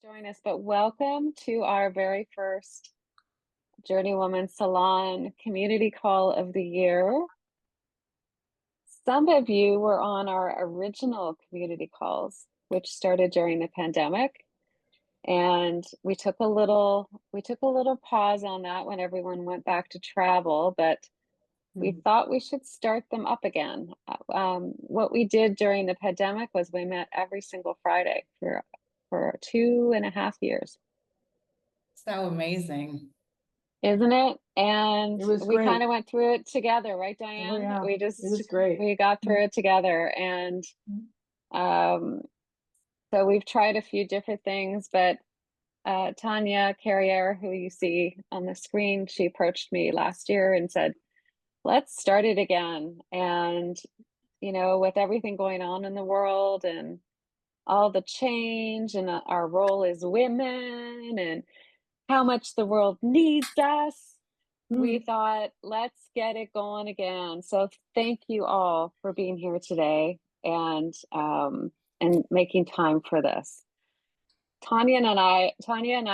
Join us, but welcome to our very first JourneyWoman Salon community call of the year. Some of you were on our original community calls, which started during the pandemic, and we took a little pause on that when everyone went back to travel, but we thought we should start them up again. What we did during the pandemic was we met every single Friday for 2.5 years. So amazing. Isn't it? And It was we kind great. of went through it together, right, Oh Diane? yeah, We it just was great. we got through it together. And um, so we've tried a few different things, but Tanya Carriere, who you see on the screen, she approached me last year and said, let's start it again. And, with everything going on in the world and all the change and our role as women and how much the world needs us, we thought, let's get it going again. So thank you all for being here today and making time for this. Tanya and I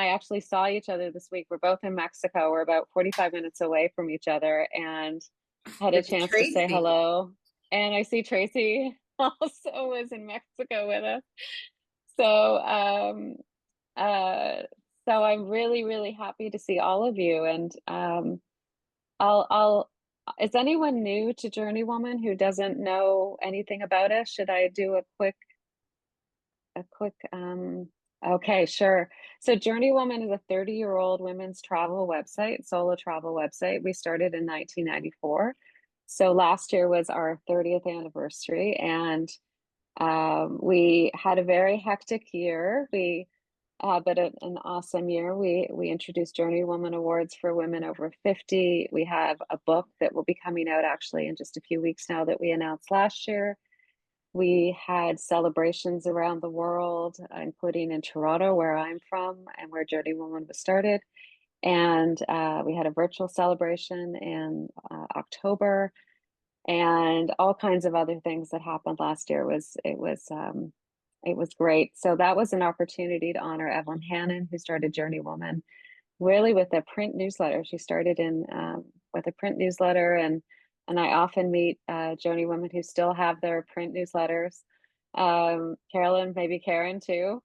actually saw each other this week. We're both in Mexico. We're about 45 minutes away from each other and had a With chance to say Tracy. hello. And I see Tracy also was in Mexico with us. So uh so I'm really, really happy to see all of you. And I'll is anyone new to JourneyWoman who doesn't know anything about us? Should I do a quick okay, sure. So JourneyWoman is a 30-year-old women's travel website, solo travel website. We started in 1994. So last year was our 30th anniversary, and we had a very hectic year. But an awesome year. We introduced JourneyWoman Awards for women over 50. We have a book that will be coming out actually in just a few weeks now that we announced last year. We had celebrations around the world, including in Toronto, where I'm from and where JourneyWoman was started. And we had a virtual celebration in October, and all kinds of other things that happened last year. It was great. So that was an opportunity to honor Evelyn Hannon, who started JourneyWoman really with a print newsletter. She started in with a print newsletter, and I often meet JourneyWomen who still have their print newsletters. Carolyn, maybe Karen too.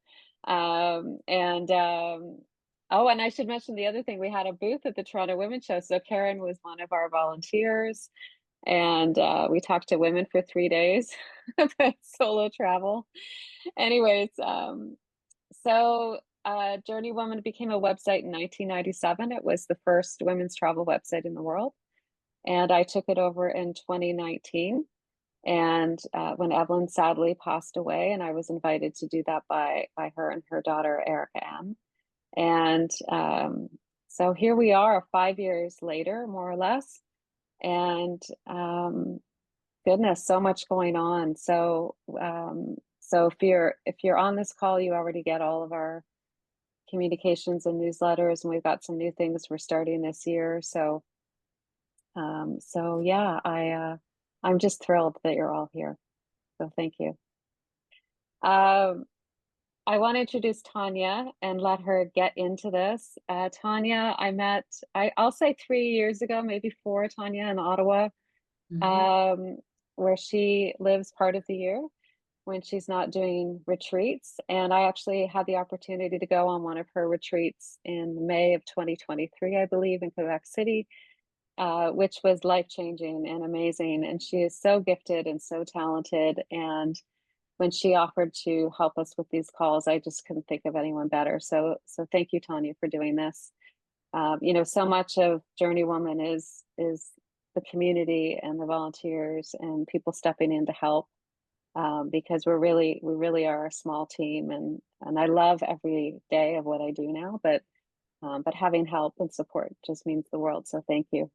And oh, and I should mention the other thing. We had a booth at the Toronto Women's Show. So Karen was one of our volunteers, and we talked to women for 3 days about solo travel. Anyways, so JourneyWoman became a website in 1997. It was the first women's travel website in the world. And I took it over in 2019. And when Evelyn sadly passed away, and I was invited to do that by her and her daughter, Erica M. And so here we are 5 years later, more or less. And goodness, so much going on. So if you're on this call, you already get all of our communications and newsletters, and we've got some new things we're starting this year. So yeah, I'm just thrilled that you're all here. So thank you. I want to introduce Tanya and let her get into this. Tanya, I'll say 3 years ago, maybe four, Tanya, in Ottawa, where she lives part of the year when she's not doing retreats. And I actually had the opportunity to go on one of her retreats in May of 2023, I believe, in Quebec City, which was life-changing and amazing. And she is so gifted and so talented. And when she offered to help us with these calls, I just couldn't think of anyone better. So thank you, Tanya, for doing this. So much of JourneyWoman is the community and the volunteers and people stepping in to help, because we really are a small team, and I love every day of what I do now, but having help and support just means the world. So thank you.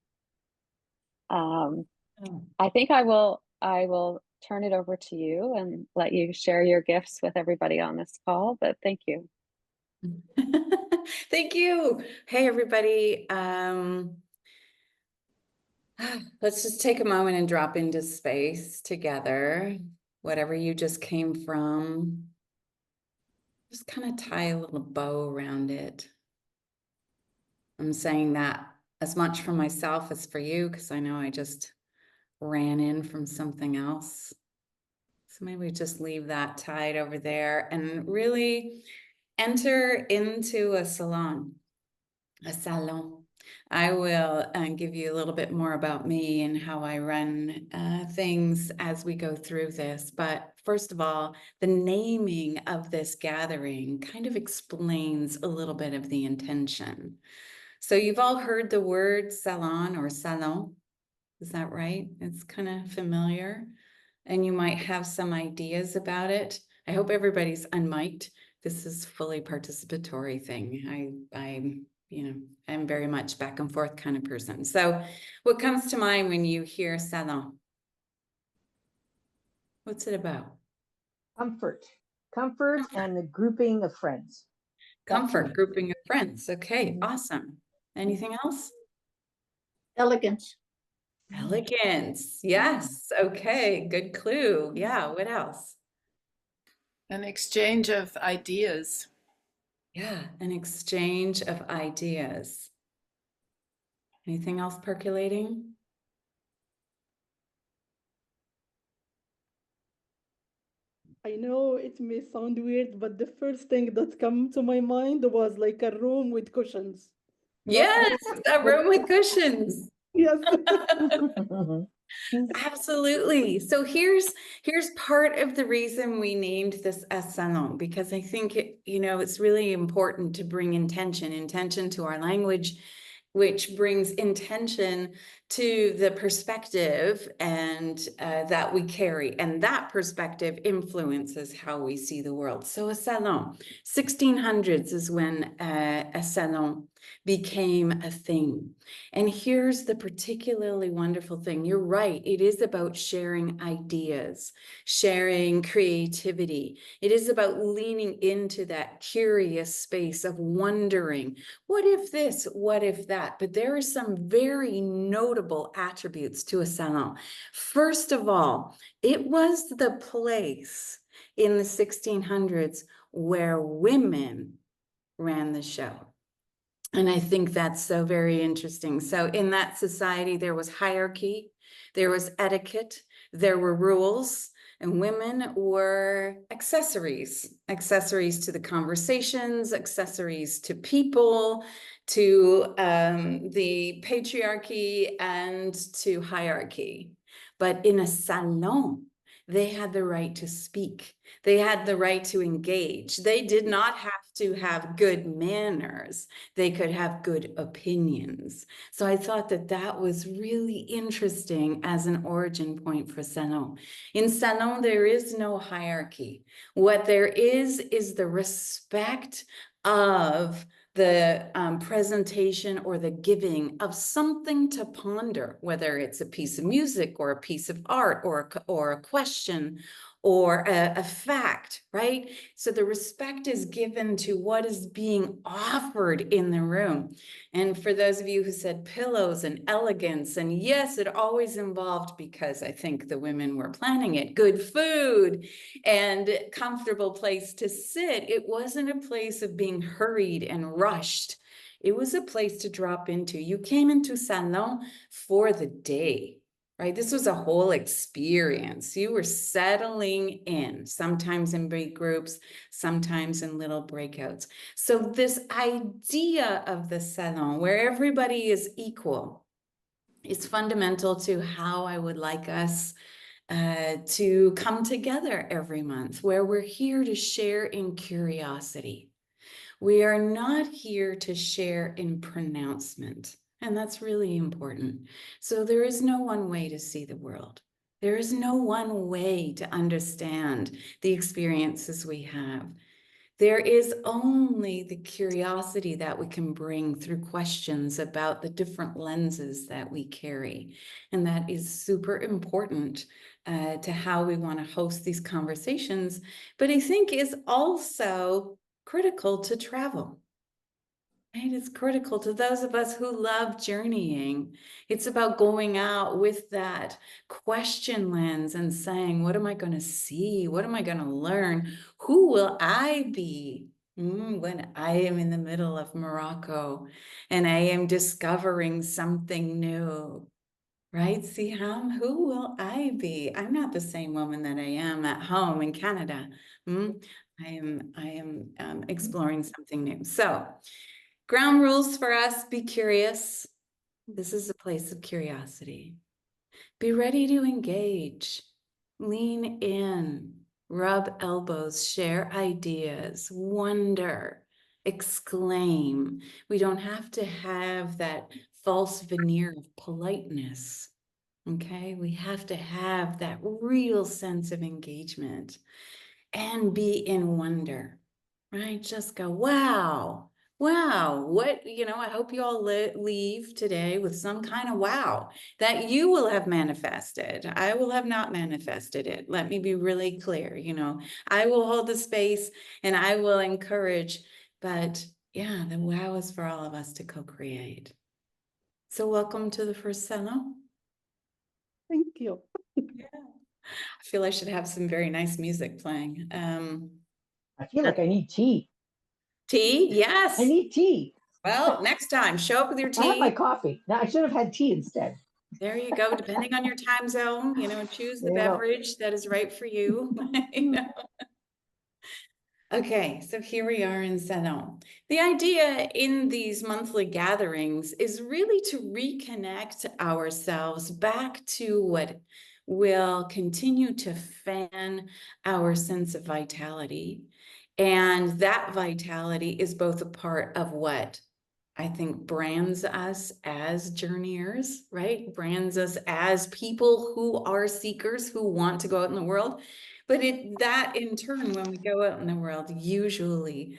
I think I will turn it over to you and let you share your gifts with everybody on this call, but thank you. Thank you. Hey, everybody. Let's just take a moment and drop into space together, whatever you just came from. Just kind of tie a little bow around it. I'm saying that as much for myself as for you, because I know I just ran in from something else. So maybe we just leave that tied over there and really enter into a salon, a salon. I will give you a little bit more about me and how I run things as we go through this. But first of all, the naming of this gathering kind of explains a little bit of the intention. So you've all heard the word salon or salon. Is that right? It's kind of familiar. And you might have some ideas about it. I hope everybody's unmiked. This is fully participatory thing. I'm very much back and forth kind of person. So what comes to mind when you hear salon? What's it about? Comfort. Comfort and the grouping of friends. That's Comfort, me. grouping of friends. Okay, awesome. Anything else? Elegance. Elegance. Yes. Okay, good clue. Yeah, what else? An exchange of ideas. Yeah, an exchange of ideas. Anything else percolating? I know it may sound weird, but the first thing that come to my mind was like a room with cushions. Not Yes, a room with cushions. yes. Absolutely. So here's part of the reason we named this a salon, because I think it's really important to bring intention to our language, which brings intention to the perspective and that we carry, and that perspective influences how we see the world. So a salon, 1600s is when a salon became a thing. And here's the particularly wonderful thing. You're right. It is about sharing ideas, sharing creativity. It is about leaning into that curious space of wondering, what if this, what if that? But there are some very notable attributes to a salon. First of all, it was the place in the 1600s where women ran the show. And I think that's so very interesting. So in that society, there was hierarchy, there was etiquette, there were rules, and women were accessories to the conversations, accessories to people, to the patriarchy and to hierarchy. But in a salon, they had the right to speak. They had the right to engage. They did not have to have good manners. They could have good opinions. So I thought that was really interesting as an origin point for salon. In salon, there is no hierarchy. What there is the respect of the presentation or the giving of something to ponder, whether it's a piece of music or a piece of art or a question or a fact, right? So the respect is given to what is being offered in the room. And for those of you who said pillows and elegance, and yes, it always involved, because I think the women were planning it, good food and comfortable place to sit. It wasn't a place of being hurried and rushed. It was a place to drop into. You came into salon for the day. Right? This was a whole experience. You were settling in, sometimes in big groups, sometimes in little breakouts. So this idea of the salon, where everybody is equal, is fundamental to how I would like us to come together every month, where we're here to share in curiosity. We are not here to share in pronouncement. And that's really important. So there is no one way to see the world. There is no one way to understand the experiences we have. There is only the curiosity that we can bring through questions about the different lenses that we carry. And that is super important to how we want to host these conversations, but I think is also critical to travel. Right? It's critical to those of us who love journeying. It's about going out with that question lens and saying, what am I going to see? What am I going to learn? Who will I be when I am in the middle of Morocco and I am discovering something new? Right? See, who will I be? I'm not the same woman that I am at home in Canada. I am exploring something new. So, ground rules for us: be curious. This is a place of curiosity. Be ready to engage. Lean in, rub elbows, share ideas, wonder, exclaim. We don't have to have that false veneer of politeness. Okay, we have to have that real sense of engagement and be in wonder, right? Just go, wow, wow, what, I hope you all leave today with some kind of wow that you will have manifested. I will have not manifested it. Let me be really clear. I will hold the space and I will encourage, but yeah, the wow is for all of us to co-create. So welcome to the first salon. Thank you. Yeah. I feel I should have some very nice music playing. I feel like I need tea. Tea? Yes. I need tea. Well, next time, show up with your I have my tea. coffee. Now I should have had tea instead. There you go. Depending on your time zone, choose the There you go. beverage that is right for you. Okay, so here we are in Salon. The idea in these monthly gatherings is really to reconnect ourselves back to what will continue to fan our sense of vitality. And that vitality is both a part of what I think brands us as journeyers, right? Brands us as people who are seekers, who want to go out in the world. But that in turn, when we go out in the world, usually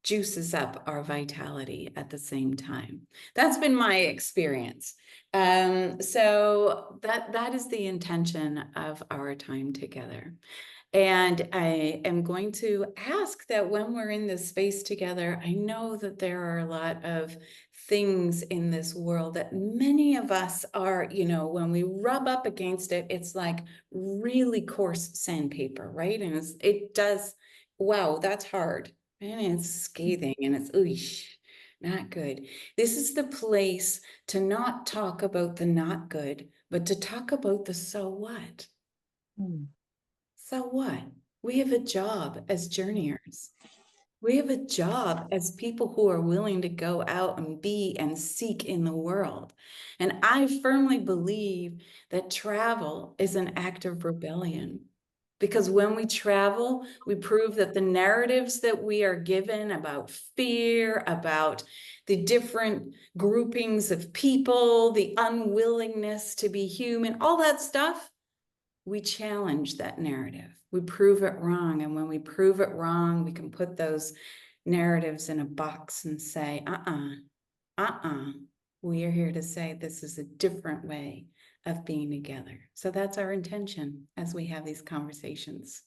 juices up our vitality at the same time. That's been my experience. So that is the intention of our time together. And I am going to ask that when we're in this space together, I know that there are a lot of things in this world that many of us are, when we rub up against it, it's like really coarse sandpaper, right? And it does, wow, that's hard. And it's scathing and it's, oosh, not good. This is the place to not talk about the not good, but to talk about the so what. So what? We have a job as journeyers. We have a job as people who are willing to go out and be and seek in the world. And I firmly believe that travel is an act of rebellion. Because when we travel, we prove that the narratives that we are given about fear, about the different groupings of people, the unwillingness to be human, all that stuff, we challenge that narrative. We prove it wrong. And when we prove it wrong, we can put those narratives in a box and say, we are here to say this is a different way of being together. So that's our intention as we have these conversations.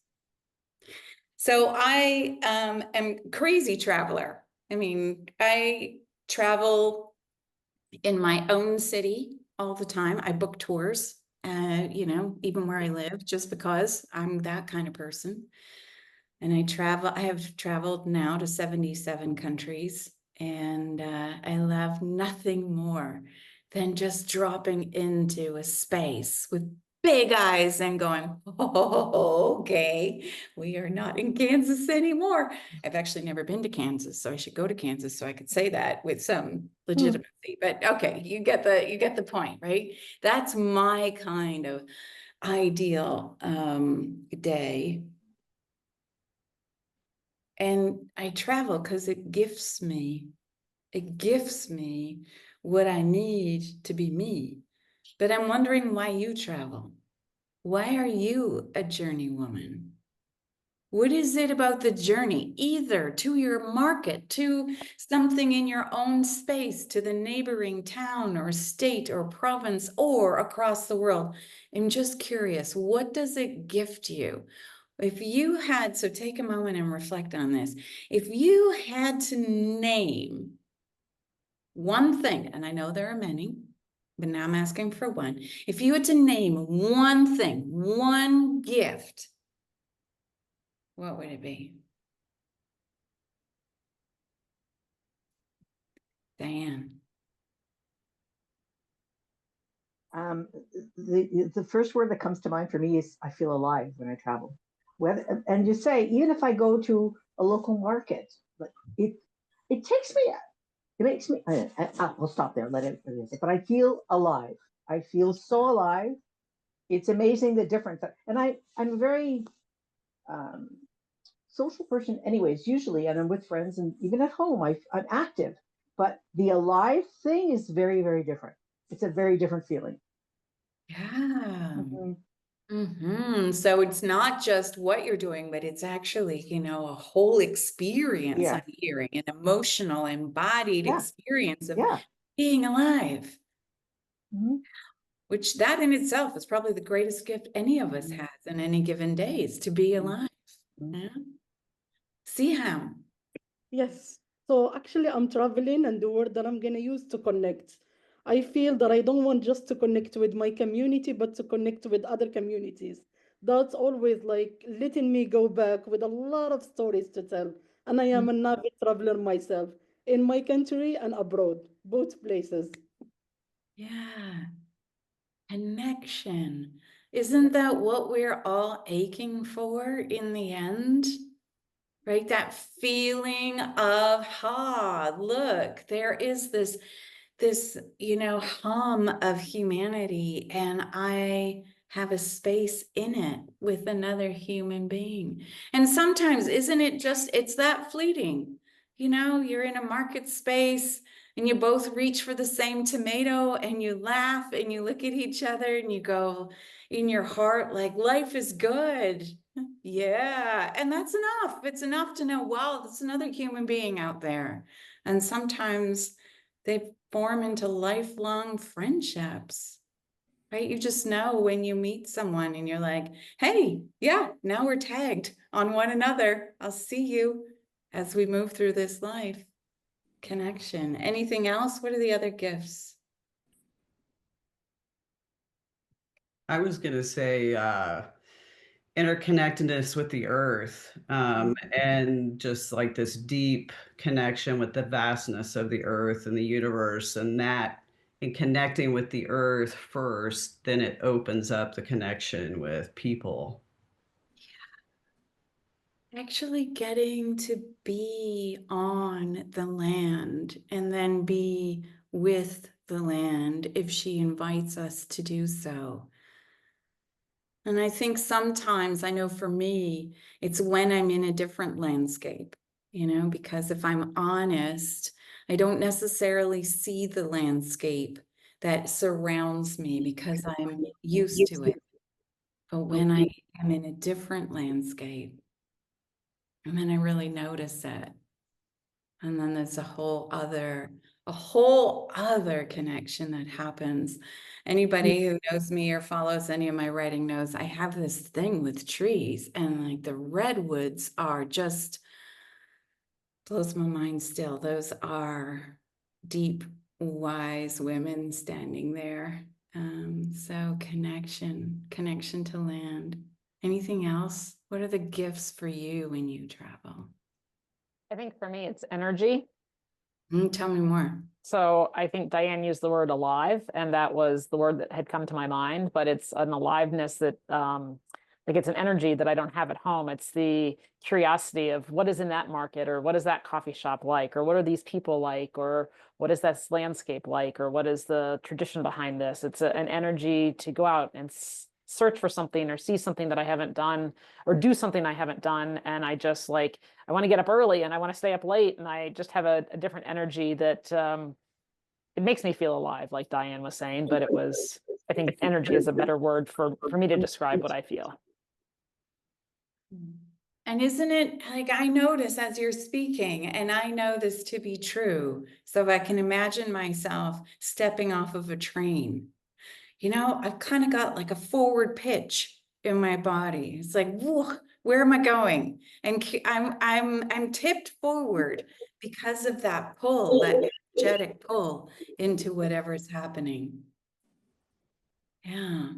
So I am crazy traveler. I mean, I travel in my own city all the time. I book tours. Even where I live, just because I'm that kind of person. And I have traveled now to 77 countries, and I love nothing more than just dropping into a space with big eyes and going, oh, okay, we are not in Kansas anymore. I've actually never been to Kansas, so I should go to Kansas so I could say that with some legitimacy. But okay, you get the point, right? That's my kind of ideal day. And I travel because it gifts me what I need to be me. But I'm wondering why you travel. Why are you a journey woman? What is it about the journey, either to your market, to something in your own space, to the neighboring town or state or province or across the world? I'm just curious, what does it gift you? If you had, so take a moment and reflect on this. If you had to name one thing, and I know there are many, but now I'm asking for one. If you had to name one thing, one gift, what would it be? Diane. The first word that comes to mind for me is I feel alive when I travel. Whether, and you say, even if I go to a local market, like it takes me, it makes me, we'll stop there, let it, but I feel alive. I feel so alive. It's amazing the difference. And I'm a very social person anyways, usually, and I'm with friends, and even at home, I'm active. But the alive thing is very, very different. It's a very different feeling. Yeah. Mhm. So it's not just what you're doing, but it's actually, you know, a whole experience. Yeah. I'm hearing an emotional, embodied Yeah. experience of Yeah. being alive, Mhm. which that in itself is probably the greatest gift any of us has in any given day, is to be alive. Mhm. Yeah. See how. Yes. So actually, I'm traveling, and the word that I'm gonna use to connect. I feel that I don't want just to connect with my community, but to connect with other communities. That's always like letting me go back with a lot of stories to tell. And I am an avid traveler myself in my country and abroad, both places. Yeah. Connection. Isn't that what we're all aching for in the end? Right? That feeling of, look, there is this, you know, hum of humanity, and I have a space in it with another human being. And sometimes, isn't it just, it's that fleeting? You know, you're in a market space and you both reach for the same tomato and you laugh and you look at each other and you go in your heart, like, life is good. Yeah. And that's enough. It's enough to know, wow, there's another human being out there. And sometimes they form into lifelong friendships, right? You just know when you meet someone and you're like, hey, yeah, now we're tagged on one another. I'll see you as we move through this life. Connection. Anything else? What are the other gifts? I was going to say interconnectedness with the earth, and just like this deep connection with the vastness of the earth and the universe, and that in connecting with the earth first, then it opens up the connection with people. Actually getting to be on the land and then be with the land if she invites us to do so. And I think sometimes, I know for me, it's when I'm in a different landscape, you know, because if I'm honest, I don't necessarily see the landscape that surrounds me because I'm used to it. But when I am in a different landscape, and then I really notice it. And then there's a whole other connection that happens. Anybody who knows me or follows any of my writing knows I have this thing with trees, and like the redwoods are just, blows my mind still. Those are deep, wise women standing there. So connection to land. Anything else? What are the gifts for you when you travel? I think for me, it's energy. Tell me more. So I think Diane used the word alive, and that was the word that had come to my mind, but it's an aliveness that, like, it's an energy that I don't have at home. It's the curiosity of what is in that market, or what is that coffee shop like, or what are these people like, or what is that landscape like, or what is the tradition behind this? It's an energy to go out and search for something or see something that I haven't done, or do something I haven't done. And I just like, I want to get up early and I want to stay up late. And I just have a different energy that it makes me feel alive, like Diane was saying. But it was, I think energy is a better word for me to describe what I feel. And isn't it like, I notice as you're speaking, and I know this to be true, so I can imagine myself stepping off of a train. You know, I've kind of got like a forward pitch in my body. It's like, whoa, where am I going? And I'm tipped forward because of that pull, that energetic pull into whatever's happening. Yeah.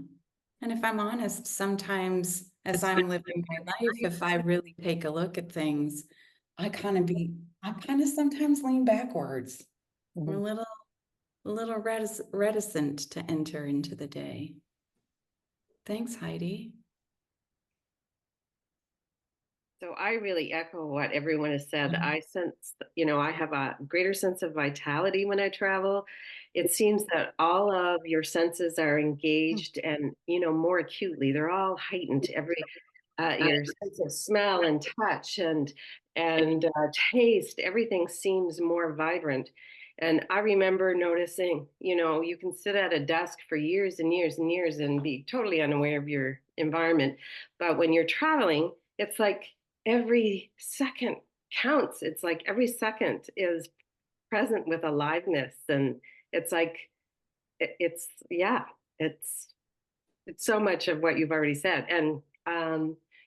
And if I'm honest, sometimes as I'm living my life, if I really take a look at things, I kind of sometimes lean backwards. I'm a little reticent to enter into the day. Thanks, Heidi. So I really echo what everyone has said. I sense, you know, I have a greater sense of vitality when I travel. It seems that all of your senses are engaged and, you know, more acutely. They're all heightened. Your sense of smell and touch and taste, everything seems more vibrant. And I remember noticing, you know, you can sit at a desk for years and years and years and be totally unaware of your environment. But when you're traveling, it's like every second counts. It's like every second is present with aliveness. And it's like, yeah, it's so much of what you've already said. And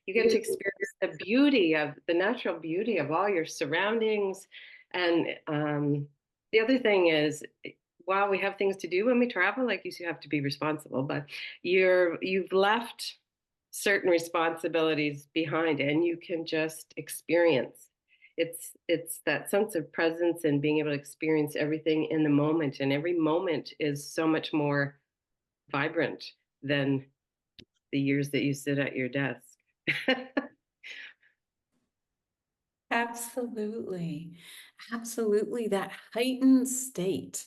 you get to experience the natural beauty of all your surroundings. And the other thing is, while we have things to do when we travel, like you have to be responsible, but you've left certain responsibilities behind and you can just experience. It's that sense of presence and being able to experience everything in the moment. And every moment is so much more vibrant than the years that you sit at your desk. Absolutely. Absolutely. That heightened state.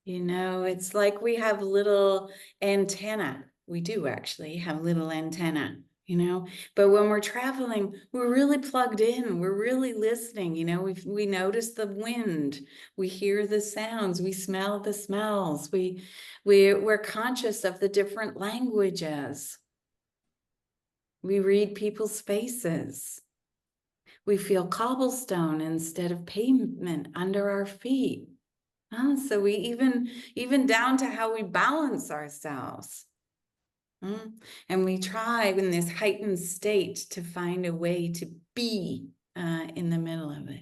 You know, it's like we have little antenna. We do actually have little antenna, you know, but when we're traveling, we're really plugged in. We're really listening. You know, we notice the wind, we hear the sounds, we smell the smells, we're conscious of the different languages. We read people's faces. We feel cobblestone instead of pavement under our feet. So we even down to how we balance ourselves. And we try in this heightened state to find a way to be in the middle of it.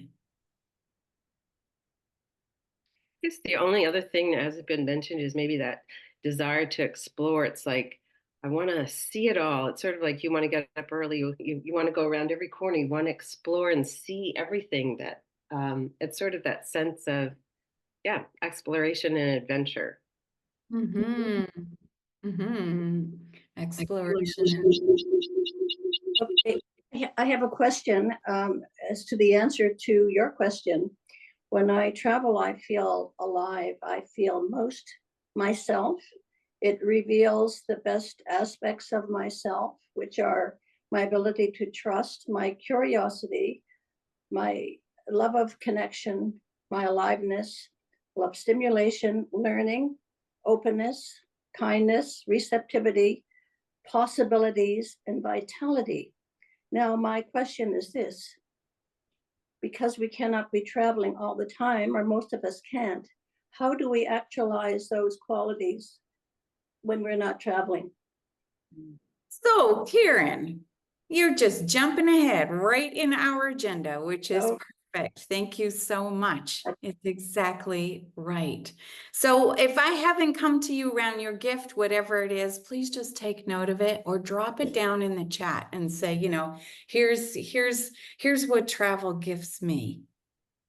I guess the only other thing that hasn't been mentioned is maybe that desire to explore. It's like, I want to see it all. It's sort of like you want to get up early. You want to go around every corner. You want to explore and see everything that it's sort of that sense of, yeah, exploration and adventure. Mm-hmm. Mm-hmm. Exploration. Okay. I have a question as to the answer to your question. When I travel, I feel alive. I feel most myself. It reveals the best aspects of myself, which are my ability to trust, my curiosity, my love of connection, my aliveness, love stimulation, learning, openness, kindness, receptivity, possibilities, and vitality. Now, my question is this: because we cannot be traveling all the time, or most of us can't, how do we actualize those qualities when we're not traveling? So, Karen, you're just jumping ahead right in our agenda, which is perfect. Thank you so much. It's exactly right. So if I haven't come to you around your gift, whatever it is, please just take note of it or drop it down in the chat and say, you know, here's what travel gifts me.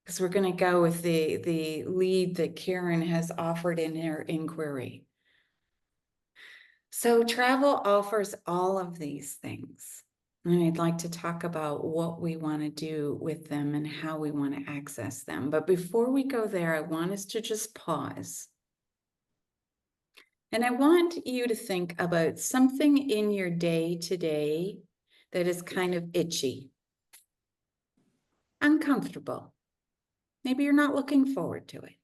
Because we're going to go with the lead that Karen has offered in her inquiry. So travel offers all of these things. And I'd like to talk about what we want to do with them and how we want to access them. But before we go there, I want us to just pause. And I want you to think about something in your day today that is kind of itchy, uncomfortable. Maybe you're not looking forward to it.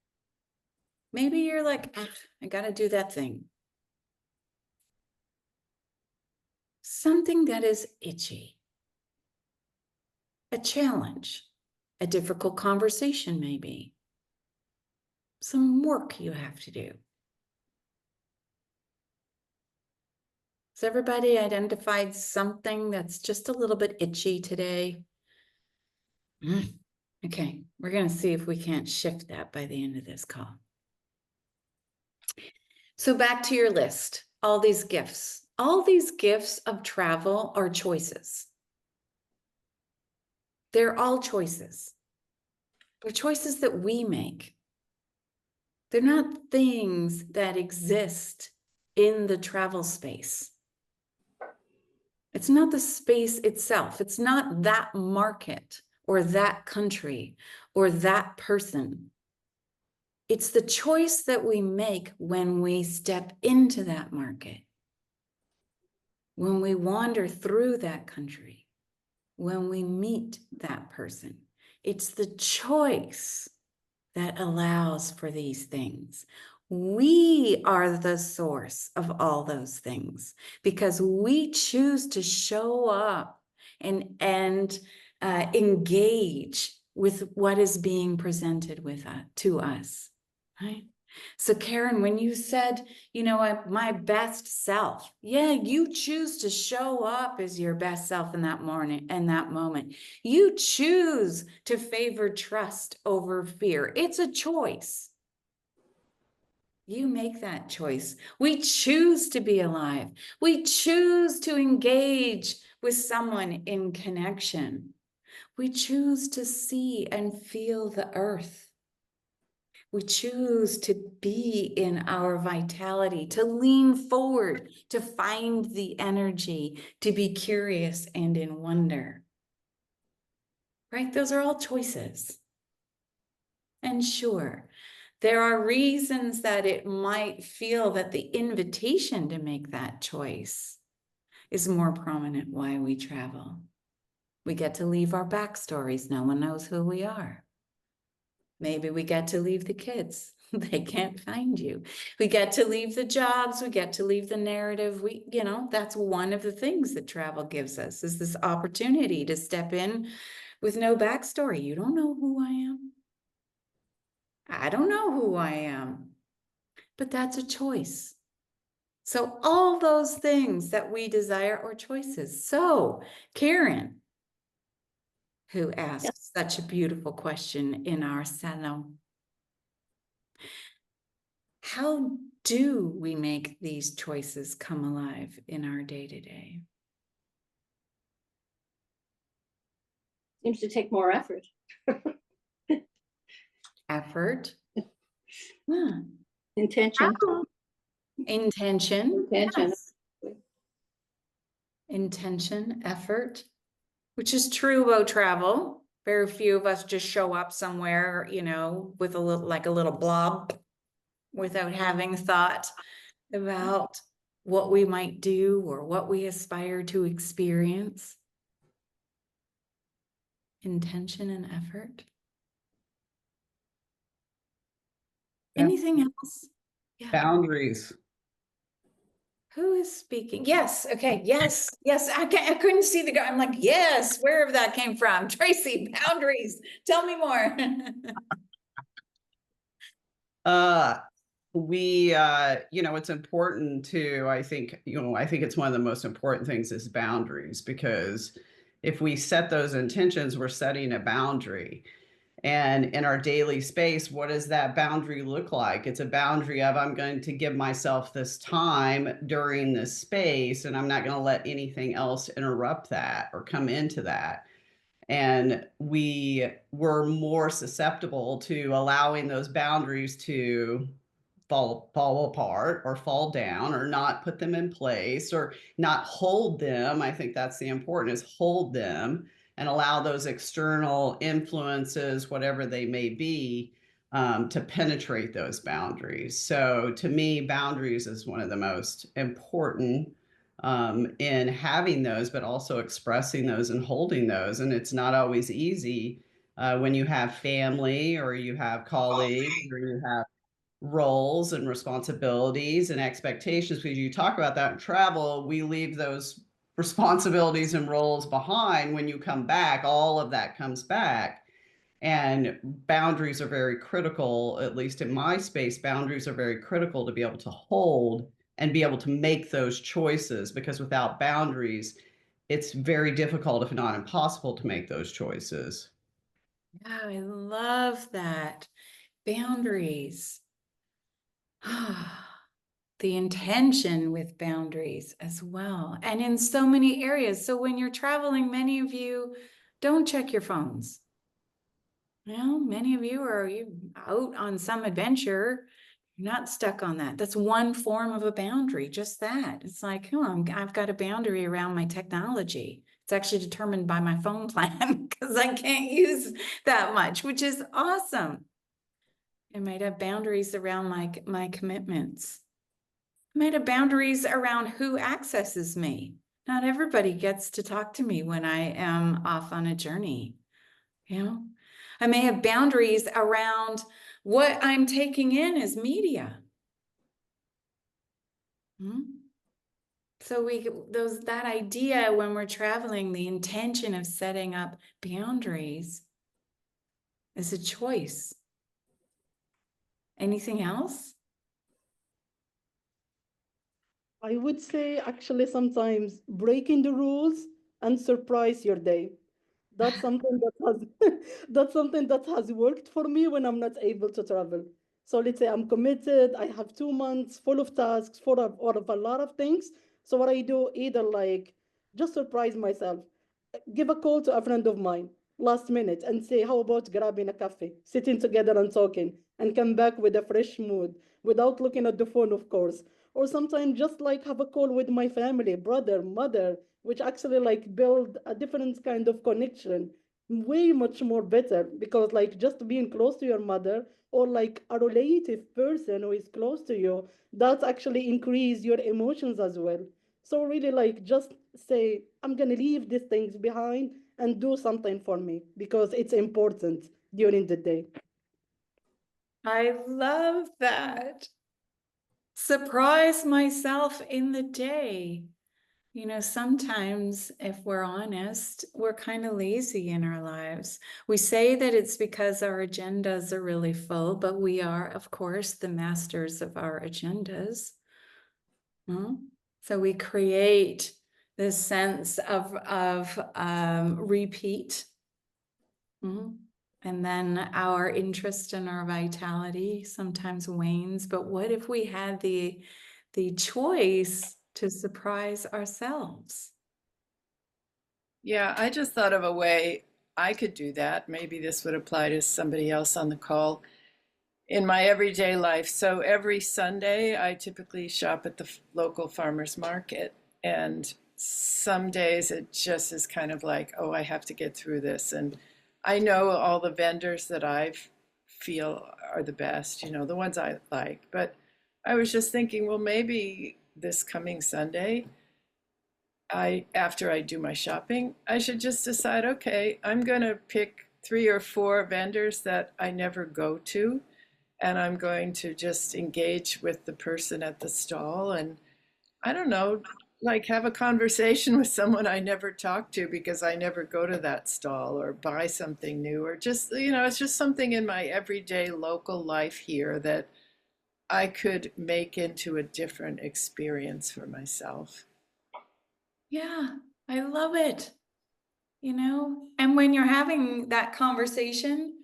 Maybe you're like, I got to do that thing. Something that is itchy, a challenge, a difficult conversation maybe, some work you have to do. Has everybody identified something that's just a little bit itchy today? Okay, we're going to see if we can't shift that by the end of this call. So back to your list, all these gifts of travel are choices. They're all choices. They're choices that we make. They're not things that exist in the travel space. It's not the space itself. It's not that market or that country or that person. It's the choice that we make when we step into that market, when we wander through that country, when we meet that person. It's the choice that allows for these things. We are the source of all those things because we choose to show up and engage with what is being presented to us, right? So Karen, when you said, you know, my best self, yeah, you choose to show up as your best self in that morning and that moment. You choose to favor trust over fear. It's a choice. You make that choice. We choose to be alive. We choose to engage with someone in connection. We choose to see and feel the earth. We choose to be in our vitality, to lean forward, to find the energy, to be curious and in wonder. Right? Those are all choices. And sure, there are reasons that it might feel that the invitation to make that choice is more prominent why we travel. We get to leave our backstories. No one knows who we are. Maybe we get to leave the kids. They can't find you. We get to leave the jobs. We get to leave the narrative. That's one of the things that travel gives us, is this opportunity to step in with no backstory. You don't know who I am. I don't know who I am, but that's a choice. So all those things that we desire are choices. So Karen, who asked such a beautiful question in our salon, how do we make these choices come alive in our day-to-day? Seems to take more effort. Effort. Yeah. Intention. Intention. Intention. Yes. Intention, effort, which is true about travel. Very few of us just show up somewhere, with a little blob without having thought about what we might do or what we aspire to experience. Intention and effort. Anything else? Yeah. Boundaries. Who is speaking? Yes. Okay. Yes. I couldn't see the guy. I'm like, yes, wherever that came from. Tracy, boundaries. Tell me more. It's important to, I think it's one of the most important things is boundaries, because if we set those intentions, we're setting a boundary. And in our daily space, what does that boundary look like? It's a boundary of, I'm going to give myself this time during this space, and I'm not going to let anything else interrupt that or come into that. And we were more susceptible to allowing those boundaries to fall apart or fall down, or not put them in place, or not hold them. I think that's the important, is hold them and allow those external influences, whatever they may be, to penetrate those boundaries. So to me, boundaries is one of the most important in having those, but also expressing those and holding those. And it's not always easy when you have family, or you have colleagues, or you have roles and responsibilities and expectations. Because you talk about that in travel, we leave those responsibilities and roles behind. When you come back, all of that comes back. And boundaries are very critical, at least in my space. Boundaries are very critical to be able to hold and be able to make those choices, because without boundaries, it's very difficult, if not impossible, to make those choices. Yeah, I love that. Boundaries. The intention with boundaries as well. And in so many areas. So when you're traveling, many of you don't check your phones. Well, many of you are out on some adventure. You're not stuck on that. That's one form of a boundary, just that. It's like, oh, I've got a boundary around my technology. It's actually determined by my phone plan because I can't use that much, which is awesome. I might have boundaries around my commitments. I might have boundaries around who accesses me. Not everybody gets to talk to me when I am off on a journey. You know, I may have boundaries around what I'm taking in as media. So that idea when we're traveling, the intention of setting up boundaries is a choice. Anything else? I would say actually sometimes breaking the rules and surprise your day. That's something that has that's something that has worked for me when I'm not able to travel. So let's say I'm committed, I have 2 months full of tasks, full of a lot of things. So what I do, either like just surprise myself, give a call to a friend of mine last minute and say, how about grabbing a coffee, sitting together and talking, and come back with a fresh mood without looking at the phone, of course. Or sometimes just like have a call with my family, brother, mother, which actually like build a different kind of connection, way much more better, because like just being close to your mother or like a relative person who is close to you, that actually increase your emotions as well. So really like just say, I'm gonna leave these things behind and do something for me because it's important during the day. I love that. Surprise myself in the day. You know, sometimes if we're honest, we're kind of lazy in our lives. We say that it's because our agendas are really full, but we are, of course, the masters of our agendas. So we create this sense of repeat. And then our interest and our vitality sometimes wanes. But what if we had the choice to surprise ourselves? Yeah, I just thought of a way I could do that. Maybe this would apply to somebody else on the call in my everyday life. So every Sunday, I typically shop at the local farmer's market. And some days it just is kind of like, oh, I have to get through this. And I know all the vendors that I feel are the best, the ones I like. But I was just thinking, well, maybe this coming Sunday, after I do my shopping, I should just decide, okay, I'm going to pick 3 or 4 vendors that I never go to, and I'm going to just engage with the person at the stall and, I don't know, like have a conversation with someone I never talk to because I never go to that stall, or buy something new, or just, it's just something in my everyday local life here that I could make into a different experience for myself. Yeah, I love it. And when you're having that conversation,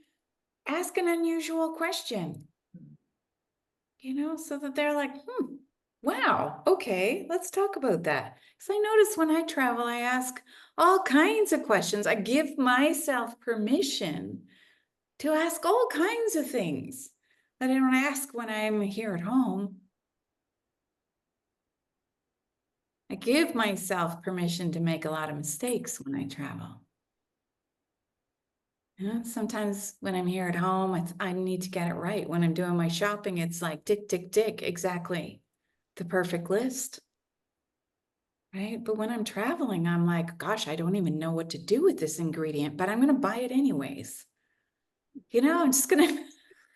ask an unusual question, so that they're like, wow, okay, let's talk about that. Because I notice when I travel, I ask all kinds of questions. I give myself permission to ask all kinds of things that I don't ask when I'm here at home. I give myself permission to make a lot of mistakes when I travel. Sometimes when I'm here at home, I need to get it right. When I'm doing my shopping, it's like tick, tick, tick, exactly the perfect list. Right? But when I'm traveling, I'm like, gosh, I don't even know what to do with this ingredient, but I'm going to buy it anyways. I'm just going to,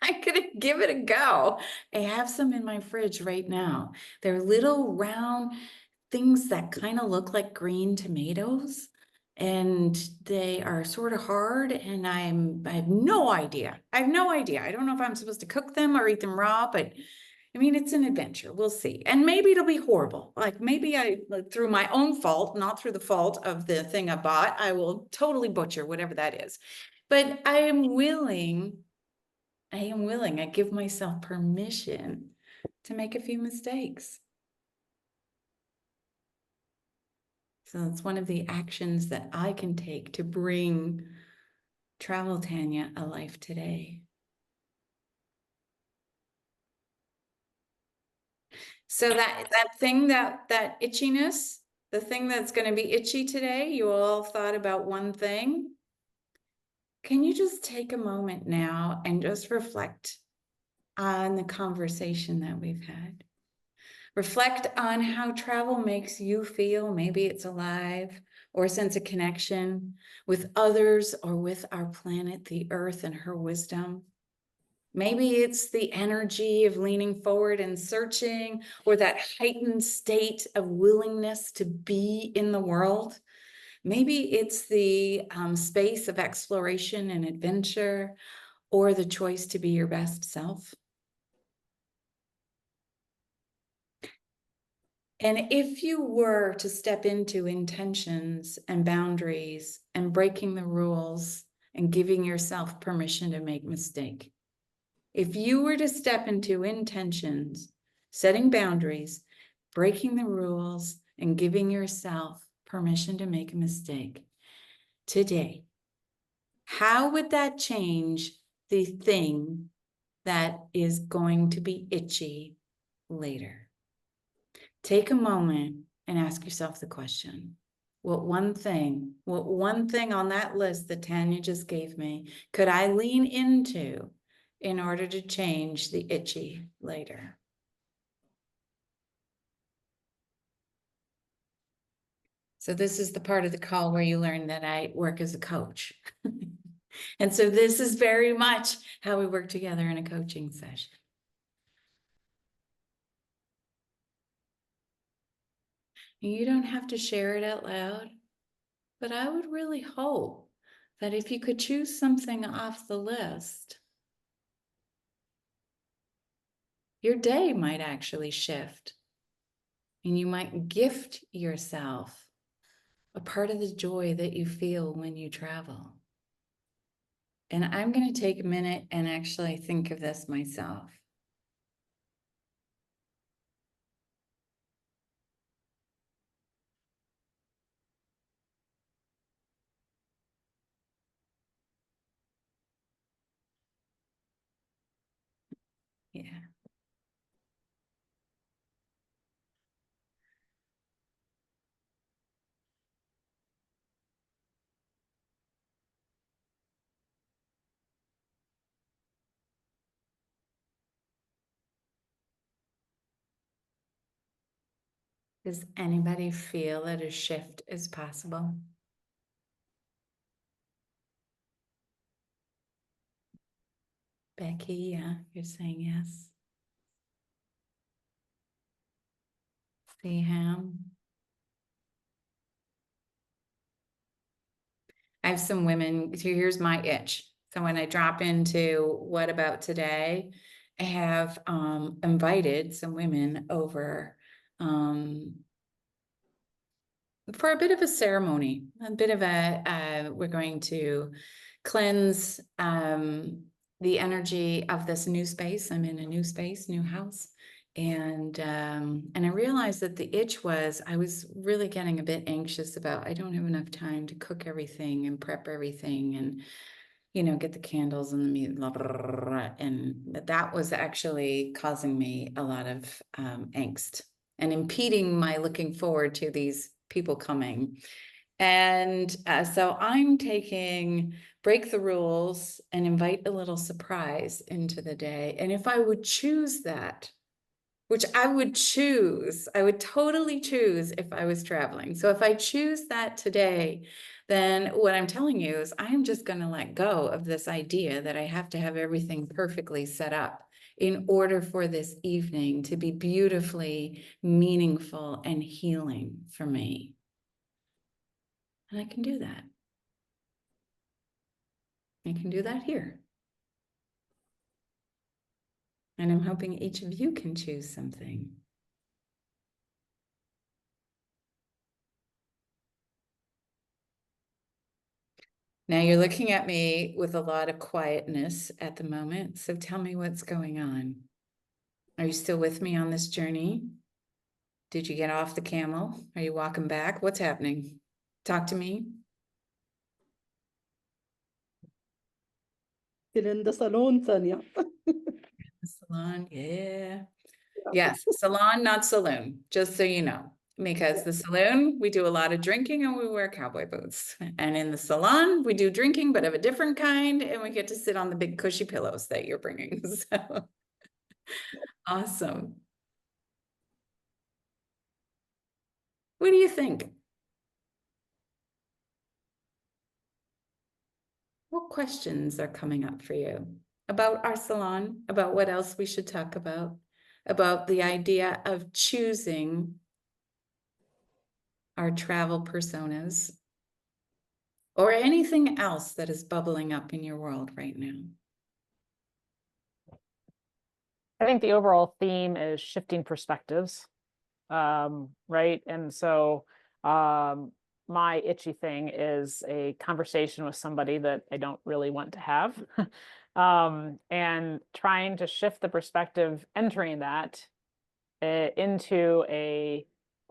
I'm going to give it a go. I have some in my fridge right now. They're little round things that kind of look like green tomatoes, and they are sort of hard, and I have no idea. I have no idea. I don't know if I'm supposed to cook them or eat them raw, but I mean, it's an adventure. We'll see. And maybe it'll be horrible. Like maybe through my own fault, not through the fault of the thing I bought, I will totally butcher whatever that is. But I am willing, I give myself permission to make a few mistakes. So that's one of the actions that I can take to bring Travel Tanya alive today. So that thing, that itchiness, the thing that's going to be itchy today, you all thought about one thing. Can you just take a moment now and just reflect on the conversation that we've had? Reflect on how travel makes you feel. Maybe it's alive, or a sense of connection with others or with our planet, the earth, and her wisdom. Maybe it's the energy of leaning forward and searching, or that heightened state of willingness to be in the world. Maybe it's the space of exploration and adventure, or the choice to be your best self. And if you were to step into intentions and boundaries and breaking the rules and giving yourself permission to make mistakes, if you were to step into intentions, setting boundaries, breaking the rules, and giving yourself permission to make a mistake today, how would that change the thing that is going to be itchy later? Take a moment and ask yourself the question. What one thing on that list that Tanya just gave me could I lean into in order to change the itchy later? So this is the part of the call where you learn that I work as a coach. And so this is very much how we work together in a coaching session. You don't have to share it out loud, but I would really hope that if you could choose something off the list, your day might actually shift, and you might gift yourself a part of the joy that you feel when you travel. And I'm going to take a minute and actually think of this myself. Yeah. Does anybody feel that a shift is possible? Becky, yeah, you're saying yes. Ham. I have some women, so here's my itch. So when I drop into what about today, I have invited some women over for a bit of a ceremony, a bit of we're going to cleanse the energy of this new space. I'm in a new space, new house. And I realized that the itch was, I was really getting a bit anxious about, I don't have enough time to cook everything and prep everything and, you know, get the candles and the meat, blah, blah, blah, blah. And that was actually causing me a lot of angst and impeding my looking forward to these people coming. And so I'm taking break the rules and invite a little surprise into the day. And if I would choose that, which I would choose, I would totally choose if I was traveling. So if I choose that today, then what I'm telling you is I'm just going to let go of this idea that I have to have everything perfectly set up in order for this evening to be beautifully meaningful and healing for me. And I can do that. I can do that here. And I'm hoping each of you can choose something. Now you're looking at me with a lot of quietness at the moment. So tell me what's going on. Are you still with me on this journey? Did you get off the camel? Are you walking back? What's happening? Talk to me. Still in the salon, Tanya. Salon, yeah. Yes, salon, not saloon, just so you know. Because the saloon, we do a lot of drinking and we wear cowboy boots. And in the salon, we do drinking, but of a different kind. And we get to sit on the big cushy pillows that you're bringing. So awesome. What do you think? What questions are coming up for you about our salon, about what else we should talk about the idea of choosing our travel personas, or anything else that is bubbling up in your world right now? I think the overall theme is shifting perspectives, right? And so my itchy thing is a conversation with somebody that I don't really want to have. And trying to shift the perspective, entering that into a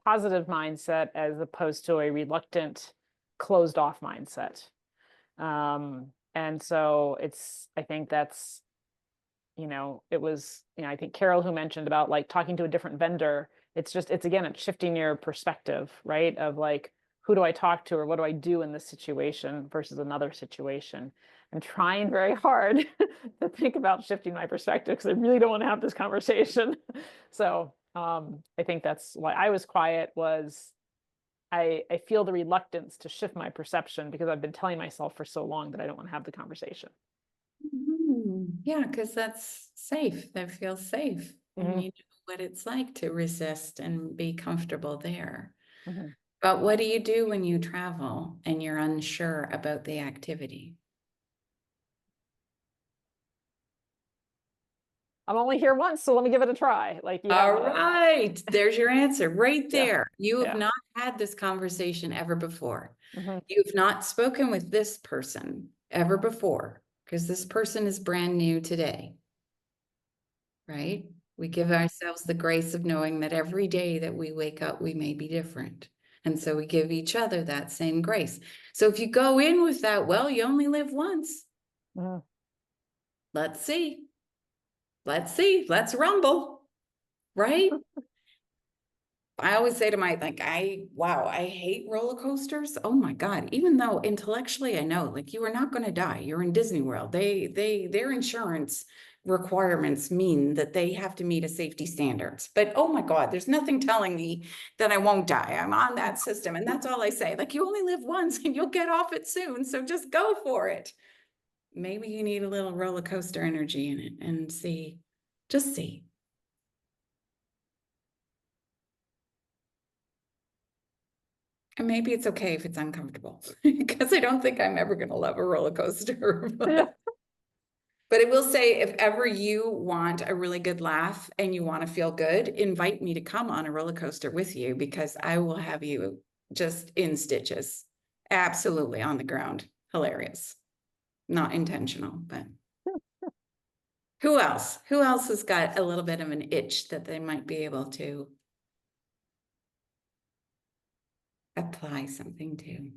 positive mindset as opposed to a reluctant, closed off mindset. And so I think that's, it was, I think Carol who mentioned about like talking to a different vendor. It's again, it's shifting your perspective, right? Of like, who do I talk to or what do I do in this situation versus another situation? I'm trying very hard to think about shifting my perspective because I really don't want to have this conversation. So I think that's why I was quiet, was I feel the reluctance to shift my perception because I've been telling myself for so long that I don't want to have the conversation. Yeah, because that's safe. That feels safe. Mhm. And you know what it's like to resist and be comfortable there. Mhm. But what do you do when you travel and you're unsure about the activity? I'm only here once, so let me give it a try. Like, All right, there's your answer right Yeah. there. You have Yeah. not had this conversation ever before. Mhm. You've not spoken with this person ever before because this person is brand new today, right? We give ourselves the grace of knowing that every day that we wake up, we may be different. And so we give each other that same grace. So if you go in with that, well, you only live once. Mhm. Let's see. Let's see. Let's rumble, right? I always say to my, wow, I hate roller coasters. Oh my God. Even though intellectually I know, like, you are not going to die. You're in Disney World. Their insurance requirements mean that they have to meet a safety standards. But oh my God, there's nothing telling me that I won't die. I'm on that system. And that's all I say. Like, you only live once and you'll get off it soon. So just go for it. Maybe you need a little roller coaster energy in it and see, just see. And maybe it's okay if it's uncomfortable because I don't think I'm ever going to love a roller coaster. But I will say, if ever you want a really good laugh and you want to feel good, invite me to come on a roller coaster with you because I will have you just in stitches. Absolutely on the ground. Hilarious. Not intentional, but who else? Who else has got a little bit of an itch that they might be able to apply something to?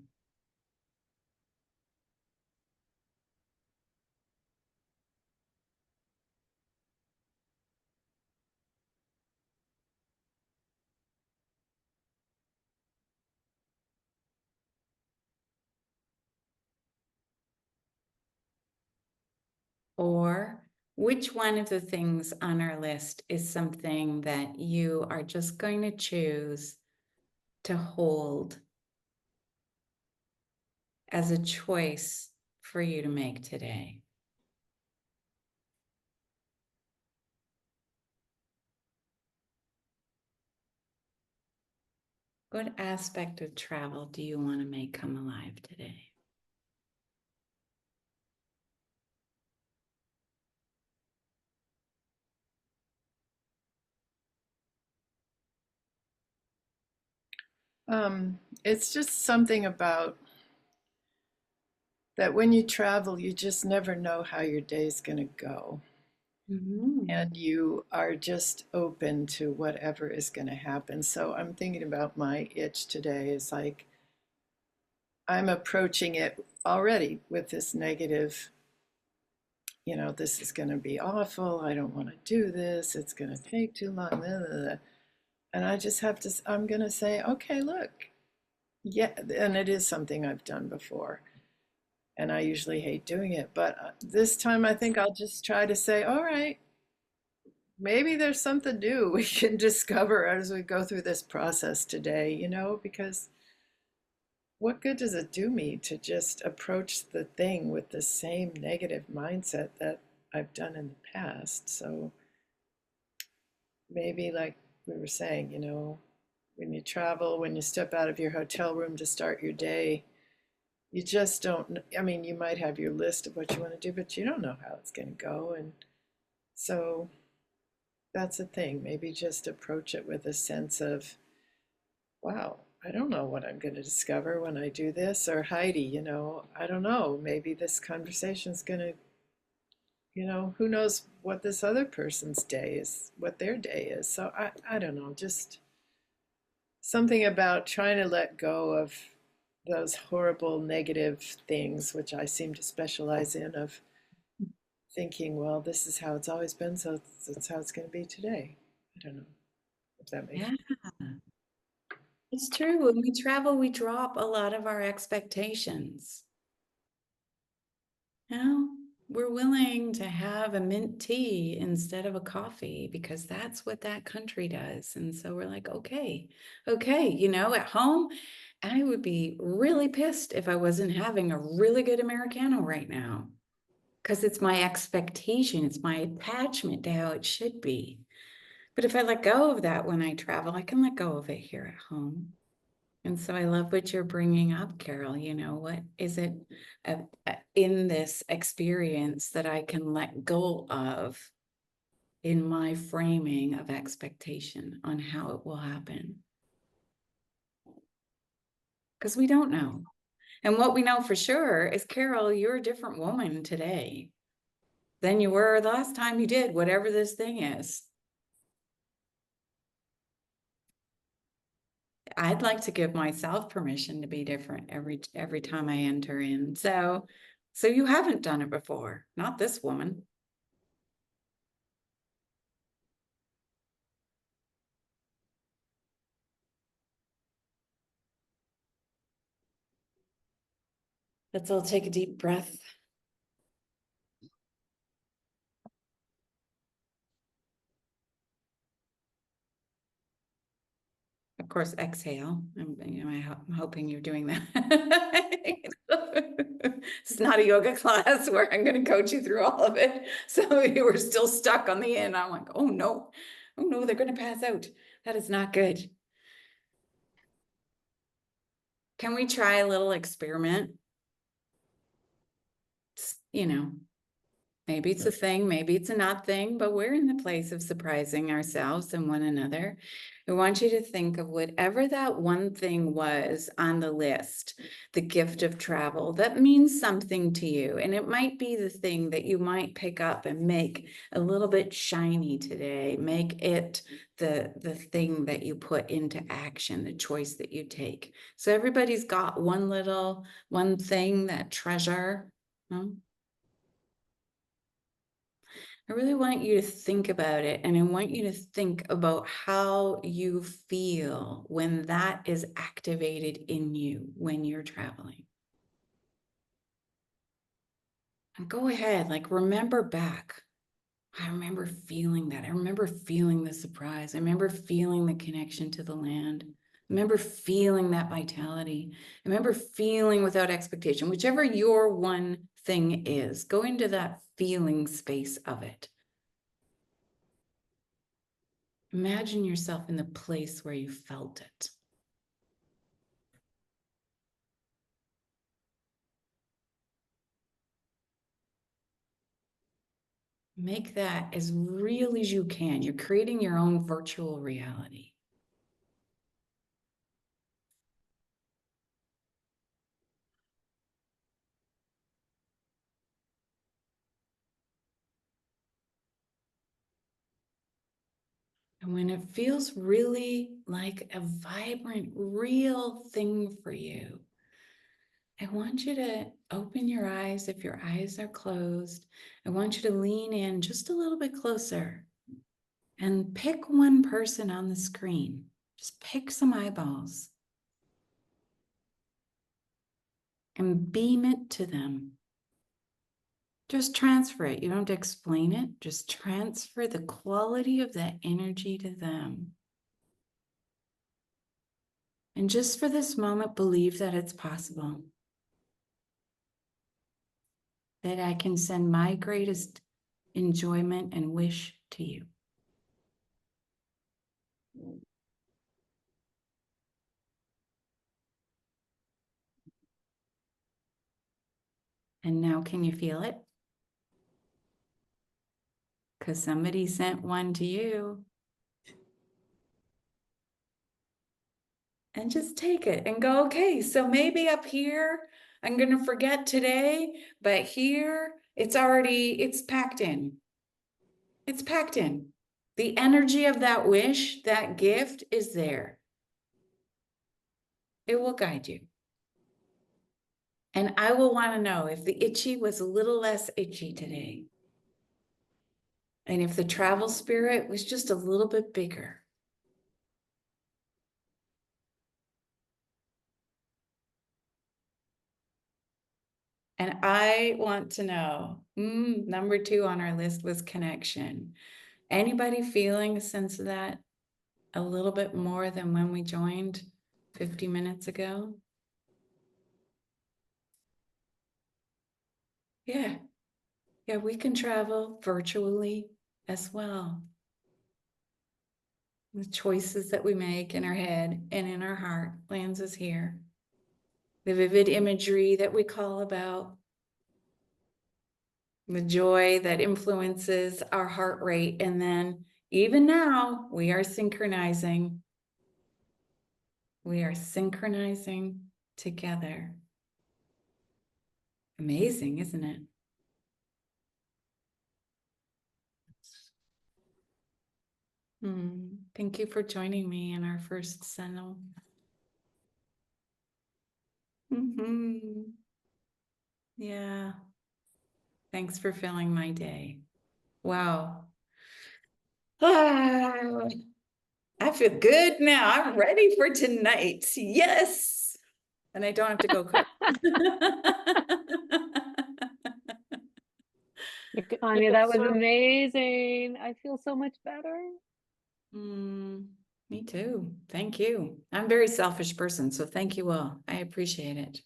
Or which one of the things on our list is something that you are just going to choose to hold as a choice for you to make today? What aspect of travel do you want to make come alive today? It's just something about that when you travel, you just never know how your day's going to go. And you are just open to whatever is going to happen. So I'm thinking about my itch today is like, I'm approaching it already with this negative, this is going to be awful. I don't want to do this. It's going to take too long. Blah, blah, blah. And I just have to, I'm going to say, okay, look, yeah. And it is something I've done before. And I usually hate doing it. But this time I think I'll just try to say, all right, maybe there's something new we can discover as we go through this process today, because what good does it do me to just approach the thing with the same negative mindset that I've done in the past? So maybe, like we were saying, when you travel, when you step out of your hotel room to start your day, you just don't, I mean, you might have your list of what you want to do, but you don't know how it's going to go. And so that's the thing. Maybe just approach it with a sense of, wow, I don't know what I'm going to discover when I do this. Or Heidi, I don't know. Maybe this conversation's going to, who knows what this other person's day is, what their day is. So I don't know, just something about trying to let go of those horrible negative things, which I seem to specialize in, of thinking, well, this is how it's always been, so that's how it's going to be today. I don't know if that makes sense. It's true. When we travel, we drop a lot of our expectations. We're willing to have a mint tea instead of a coffee because that's what that country does. And so we're like, okay, at home, I would be really pissed if I wasn't having a really good Americano right now because it's my expectation, it's my attachment to how it should be. But if I let go of that when I travel, I can let go of it here at home. And so I love what you're bringing up, Carol. What is it in this experience that I can let go of in my framing of expectation on how it will happen? Because we don't know. And what we know for sure is, Carol, you're a different woman today than you were the last time you did whatever this thing is. I'd like to give myself permission to be different every time I enter in. So you haven't done it before, not this woman. Let's all take a deep breath. Of course, exhale. I'm hoping you're doing that. It's not a yoga class where I'm going to coach you through all of it. So you were still stuck on the end. I'm like, oh no, they're going to pass out. That is not good. Can we try a little experiment? Maybe it's a thing, maybe it's a not thing, but we're in the place of surprising ourselves and one another. I want you to think of whatever that one thing was on the list, the gift of travel that means something to you. And it might be the thing that you might pick up and make a little bit shiny today. Make it the thing that you put into action, the choice that you take. So everybody's got one thing, that treasure. I really want you to think about it, and I want you to think about how you feel when that is activated in you when you're traveling. And go ahead, remember back. I remember feeling that. I remember feeling the surprise. I remember feeling the connection to the land. I remember feeling that vitality. I remember feeling without expectation, whichever your one thing is, go into that feeling space of it. Imagine yourself in the place where you felt it. Make that as real as you can. You're creating your own virtual reality. And when it feels really like a vibrant, real thing for you, I want you to open your eyes if your eyes are closed. I want you to lean in just a little bit closer and pick one person on the screen. Just pick some eyeballs and beam it to them. Just transfer it. You don't have to explain it. Just transfer the quality of that energy to them. And just for this moment, believe that it's possible. That I can send my greatest enjoyment and wish to you. And now can you feel it? Because somebody sent one to you. And just take it and go, okay, so maybe up here, I'm going to forget today, but here it's packed in. It's packed in. The energy of that wish, that gift is there. It will guide you. And I will want to know if the itchy was a little less itchy today. And if the travel spirit was just a little bit bigger. And I want to know, number 2 on our list was connection. Anybody feeling a sense of that a little bit more than when we joined 50 minutes ago? Yeah. Yeah, we can travel virtually as well. The choices that we make in our head and in our heart lands us here. The vivid imagery that we call about. The joy that influences our heart rate. And then even now, we are synchronizing. We are synchronizing together. Amazing, isn't it? Thank you for joining me in our first salon. Yeah. Thanks for filling my day. Wow. I feel good now. I'm ready for tonight. Yes. And I don't have to go cook. Tanya, that was amazing. I feel so much better. Me too. Thank you. I'm a very selfish person, so thank you all. I appreciate it.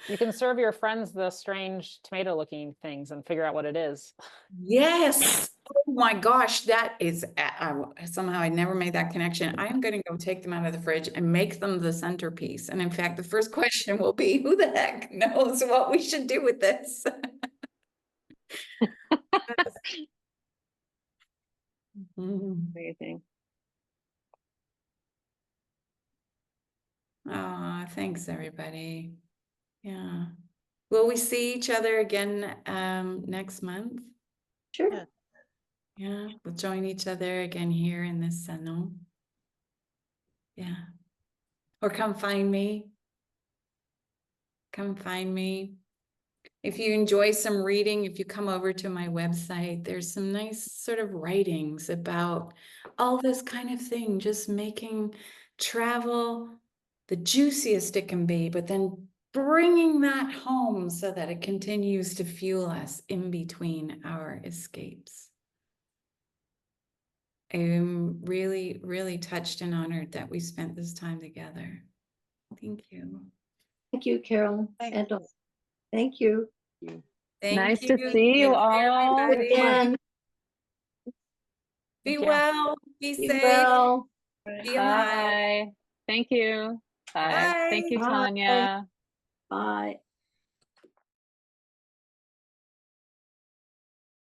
You can serve your friends the strange tomato looking things and figure out what it is. Yes. Oh my gosh, that is somehow I never made that connection. I'm going to go take them out of the fridge and make them the centerpiece. And in fact, the first question will be, who the heck knows what we should do with this? Amazing. Oh, thanks everybody. Yeah. Will we see each other again next month? Sure. Yeah, we'll join each other again here in this salon. Yeah. Or come find me. Come find me. If you enjoy some reading, if you come over to my website, there's some nice sort of writings about all this kind of thing, just making travel the juiciest it can be, but then bringing that home so that it continues to fuel us in between our escapes. I'm really, really touched and honored that we spent this time together. Thank you. Thank you, Carol. And thank you. Nice Thank to you. see you Thanks, all. everybody. Again, Be Thank you. well, be be safe, well. be alive. Bye. Thank you. Bye. Thank Bye. you, Bye. Tanya. Bye.